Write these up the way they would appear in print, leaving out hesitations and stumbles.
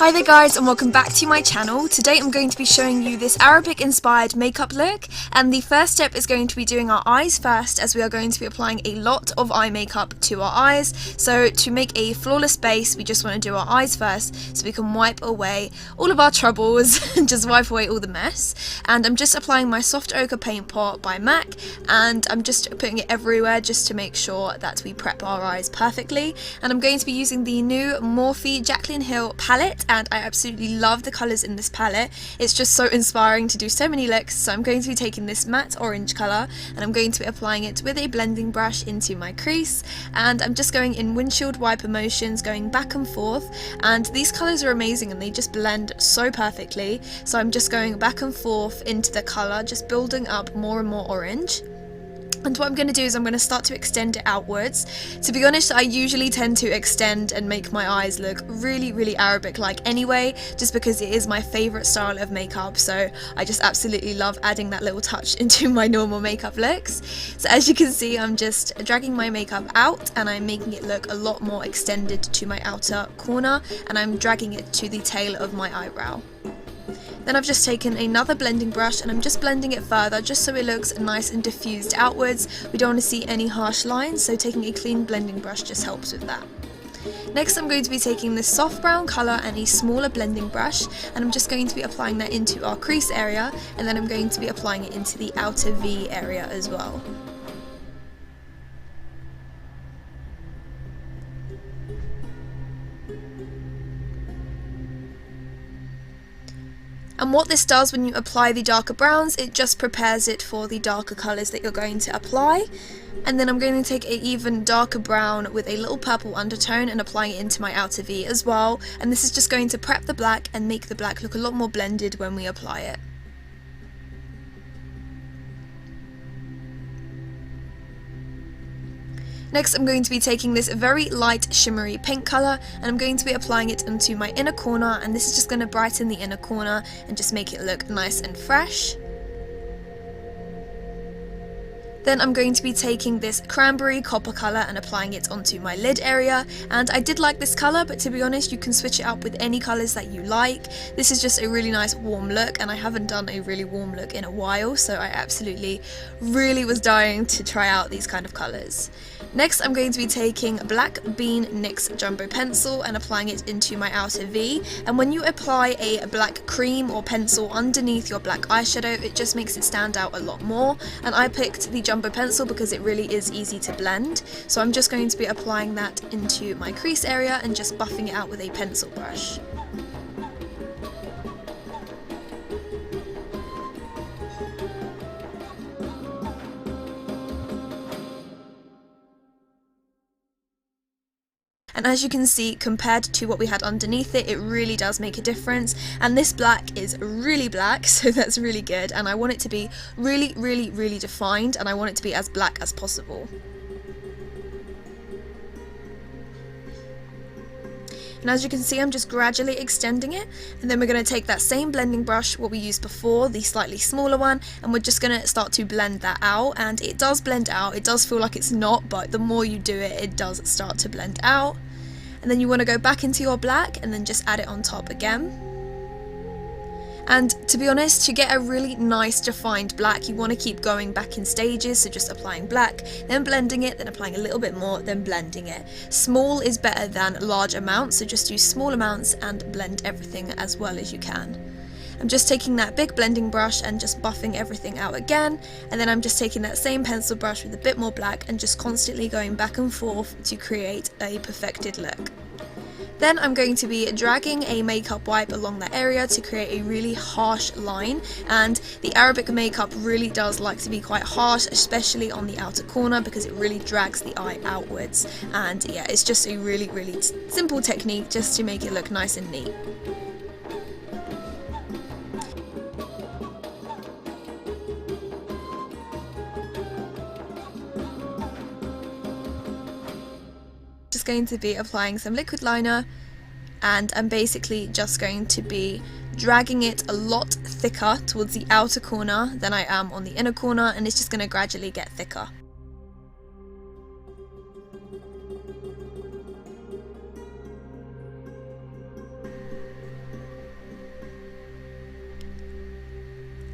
Hi there guys, and welcome back to my channel. Today I'm going to be showing you this Arabic inspired makeup look, and the first step is going to be doing our eyes first, as we are going to be applying a lot of eye makeup to our eyes. So to make a flawless base, we just want to do our eyes first so we can wipe away all of our troubles and just wipe away all the mess. And I'm just applying my soft ochre paint pot by MAC, and I'm just putting it everywhere just to make sure that we prep our eyes perfectly. And I'm going to be using the new Morphe Jaclyn Hill palette, and I absolutely love the colours in this palette. It's just so inspiring to do so many looks. So I'm going to be taking this matte orange colour and I'm going to be applying it with a blending brush into my crease, and I'm just going in windshield wiper motions, going back and forth, and these colours are amazing and they just blend so perfectly. So I'm just going back and forth into the colour, just building up more and more orange. And what I'm going to do is I'm going to start to extend it outwards. To be honest, I usually tend to extend and make my eyes look really Arabic-like anyway, just because it is my favourite style of makeup, so I just absolutely love adding that little touch into my normal makeup looks. So as you can see, I'm just dragging my makeup out and I'm making it look a lot more extended to my outer corner, and I'm dragging it to the tail of my eyebrow. Then I've just taken another blending brush and I'm just blending it further just so it looks nice and diffused outwards. We don't want to see any harsh lines, so taking a clean blending brush just helps with that. Next I'm going to be taking this soft brown colour and a smaller blending brush, and I'm just going to be applying that into our crease area, and then I'm going to be applying it into the outer V area as well. And what this does when you apply the darker browns, it just prepares it for the darker colours that you're going to apply. And then I'm going to take an even darker brown with a little purple undertone and applying it into my outer V as well. And this is just going to prep the black and make the black look a lot more blended when we apply it. Next I'm going to be taking this very light shimmery pink colour and I'm going to be applying it into my inner corner, and this is just going to brighten the inner corner and just make it look nice and fresh. Then I'm going to be taking this cranberry copper colour and applying it onto my lid area, and I did like this colour, but to be honest you can switch it up with any colours that you like. This is just a really nice warm look, and I haven't done a really warm look in a while, so I absolutely really was dying to try out these kind of colours. Next I'm going to be taking Black Bean NYX Jumbo Pencil and applying it into my outer V, and when you apply a black cream or pencil underneath your black eyeshadow, it just makes it stand out a lot more, and I picked the Jumbo Pencil because it really is easy to blend. So I'm just going to be applying that into my crease area and just buffing it out with a pencil brush. And as you can see, compared to what we had underneath it, it really does make a difference. And this black is really black, so that's really good. And I want it to be really defined, and I want it to be as black as possible. And as you can see, I'm just gradually extending it, and then we're going to take that same blending brush, what we used before, the slightly smaller one, and we're just going to start to blend that out. And it does blend out, it does feel like it's not, but the more you do it, it does start to blend out. And then you want to go back into your black and then just add it on top again. And to be honest, to get a really nice defined black, you want to keep going back in stages, so just applying black, then blending it, then applying a little bit more, then blending it. Small is better than large amounts, so just use small amounts and blend everything as well as you can. I'm just taking that big blending brush and just buffing everything out again, and then I'm just taking that same pencil brush with a bit more black and just constantly going back and forth to create a perfected look. Then I'm going to be dragging a makeup wipe along that area to create a really harsh line, and the Arabic makeup really does like to be quite harsh, especially on the outer corner, because it really drags the eye outwards. And yeah, it's just a really simple technique just to make it look nice and neat. Just going to be applying some liquid liner, and I'm basically just going to be dragging it a lot thicker towards the outer corner than I am on the inner corner, and it's just going to gradually get thicker.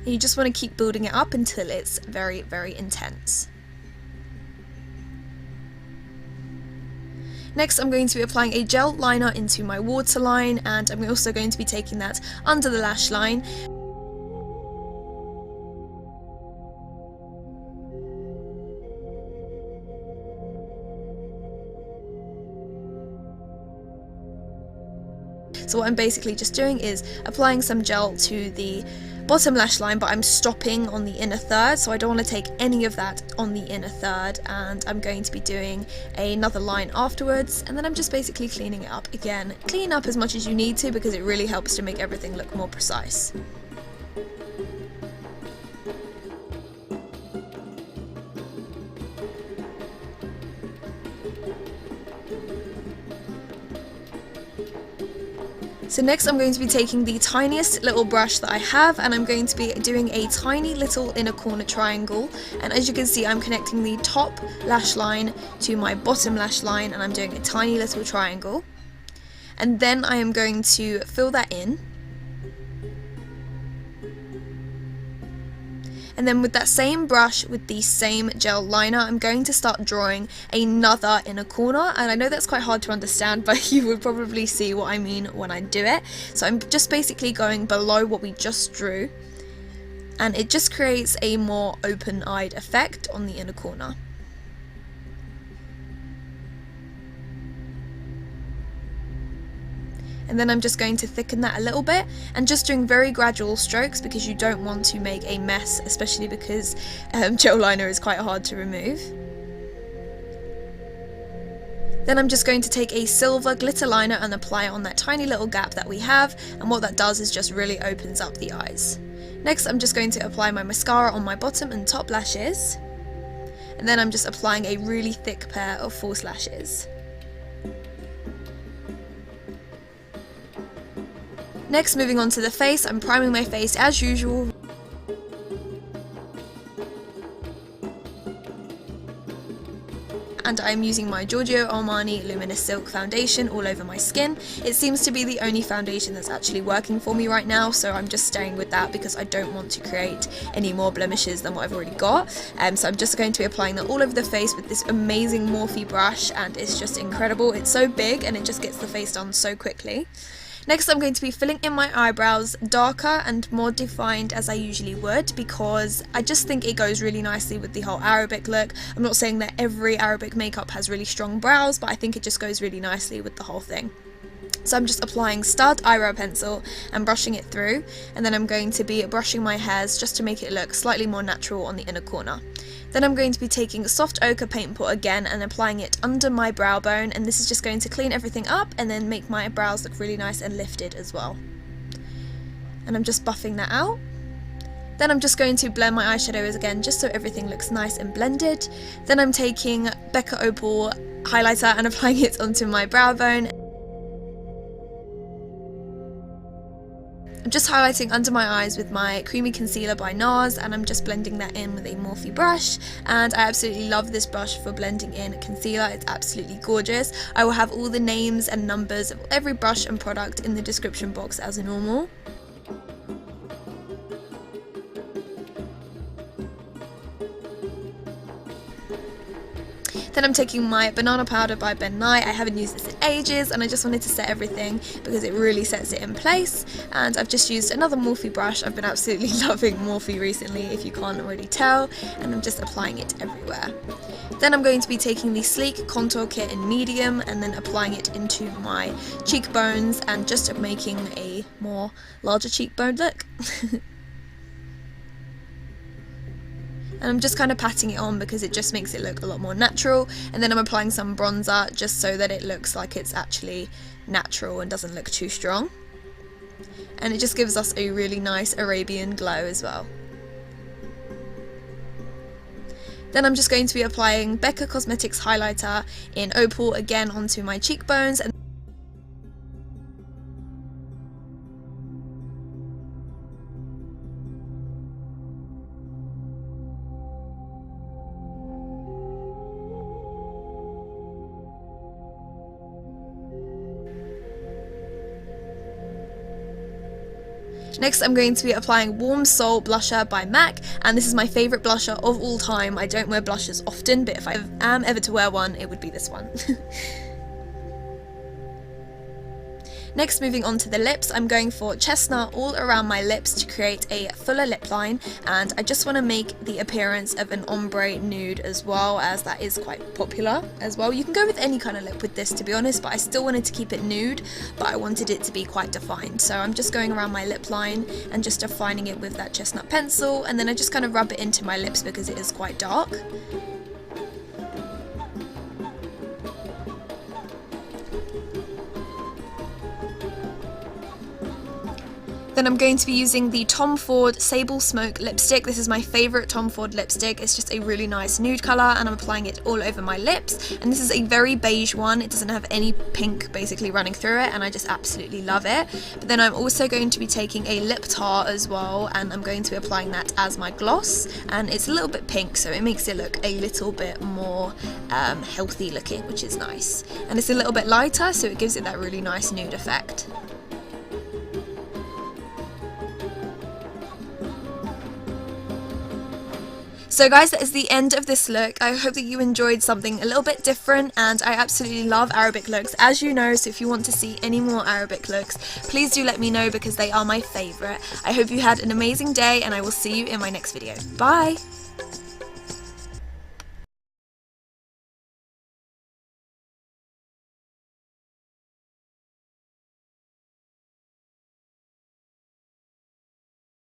And you just want to keep building it up until it's very, very intense. Next, I'm going to be applying a gel liner into my waterline, and I'm also going to be taking that under the lash line. So what I'm basically just doing is applying some gel to the bottom lash line, but I'm stopping on the inner third, so I don't want to take any of that on the inner third, and I'm going to be doing another line afterwards, and then I'm just basically cleaning it up again. Clean up as much as you need to because it really helps to make everything look more precise. So next I'm going to be taking the tiniest little brush that I have, and I'm going to be doing a tiny little inner corner triangle, and as you can see I'm connecting the top lash line to my bottom lash line, and I'm doing a tiny little triangle, and then I am going to fill that in. And then with that same brush, with the same gel liner, I'm going to start drawing another inner corner. And I know that's quite hard to understand, but you would probably see what I mean when I do it. So I'm just basically going below what we just drew. And it just creates a more open-eyed effect on the inner corner. And then I'm just going to thicken that a little bit, and just doing very gradual strokes because you don't want to make a mess, especially because gel liner is quite hard to remove. Then I'm just going to take a silver glitter liner and apply it on that tiny little gap that we have, and what that does is just really opens up the eyes. Next I'm just going to apply my mascara on my bottom and top lashes, and then I'm just applying a really thick pair of false lashes. Next, moving on to the face, I'm priming my face as usual. And I'm using my Giorgio Armani Luminous Silk foundation all over my skin. It seems to be the only foundation that's actually working for me right now, so I'm just staying with that because I don't want to create any more blemishes than what I've already got. So I'm just going to be applying that all over the face with this amazing Morphe brush, and it's just incredible. It's so big and it just gets the face done so quickly. Next I'm going to be filling in my eyebrows darker and more defined as I usually would, because I just think it goes really nicely with the whole Arabic look. I'm not saying that every Arabic makeup has really strong brows, but I think it just goes really nicely with the whole thing. So I'm just applying stud eyebrow pencil and brushing it through, and then I'm going to be brushing my hairs just to make it look slightly more natural on the inner corner. Then I'm going to be taking soft ochre paint pot again and applying it under my brow bone, and this is just going to clean everything up and then make my brows look really nice and lifted as well. And I'm just buffing that out. Then I'm just going to blend my eyeshadows again just so everything looks nice and blended. Then I'm taking Becca Opal highlighter and applying it onto my brow bone. I'm just highlighting under my eyes with my creamy concealer by NARS, and I'm just blending that in with a Morphe brush, and I absolutely love this brush for blending in concealer. It's absolutely gorgeous. I will have all the names and numbers of every brush and product in the description box as normal. Then I'm taking my banana powder by Ben Nye. I haven't used this in ages, and I just wanted to set everything because it really sets it in place. And I've just used another Morphe brush. I've been absolutely loving Morphe recently, if you can't already tell, and I'm just applying it everywhere. Then I'm going to be taking the Sleek Contour Kit in medium and then applying it into my cheekbones and just making a more larger cheekbone look. And I'm just kind of patting it on because it just makes it look a lot more natural, and then I'm applying some bronzer just so that it looks like it's actually natural and doesn't look too strong, and it just gives us a really nice Arabian glow as well. Then I'm just going to be applying Becca Cosmetics highlighter in Opal again onto my cheekbones, and Next, I'm going to be applying Warm Soul Blusher by MAC, and this is my favourite blusher of all time. I don't wear blushes often, but if I am ever to wear one, it would be this one. Next, moving on to the lips, I'm going for Chestnut all around my lips to create a fuller lip line, and I just want to make the appearance of an ombre nude as well, as that is quite popular as well. You can go with any kind of lip with this, to be honest, but I still wanted to keep it nude, but I wanted it to be quite defined. So I'm just going around my lip line and just defining it with that chestnut pencil, and then I just kind of rub it into my lips because it is quite dark. Then I'm going to be using the Tom Ford Sable Smoke lipstick. This is my favourite Tom Ford lipstick. It's just a really nice nude colour, and I'm applying it all over my lips. And this is a very beige one. It doesn't have any pink basically running through it, and I just absolutely love it. But then I'm also going to be taking a lip tar as well, and I'm going to be applying that as my gloss. And it's a little bit pink, so it makes it look a little bit more healthy looking, which is nice. And it's a little bit lighter, so it gives it that really nice nude effect. So guys, that is the end of this look. I hope that you enjoyed something a little bit different, and I absolutely love Arabic looks, as you know, so if you want to see any more Arabic looks, please do let me know because they are my favourite. I hope you had an amazing day, and I will see you in my next video. Bye!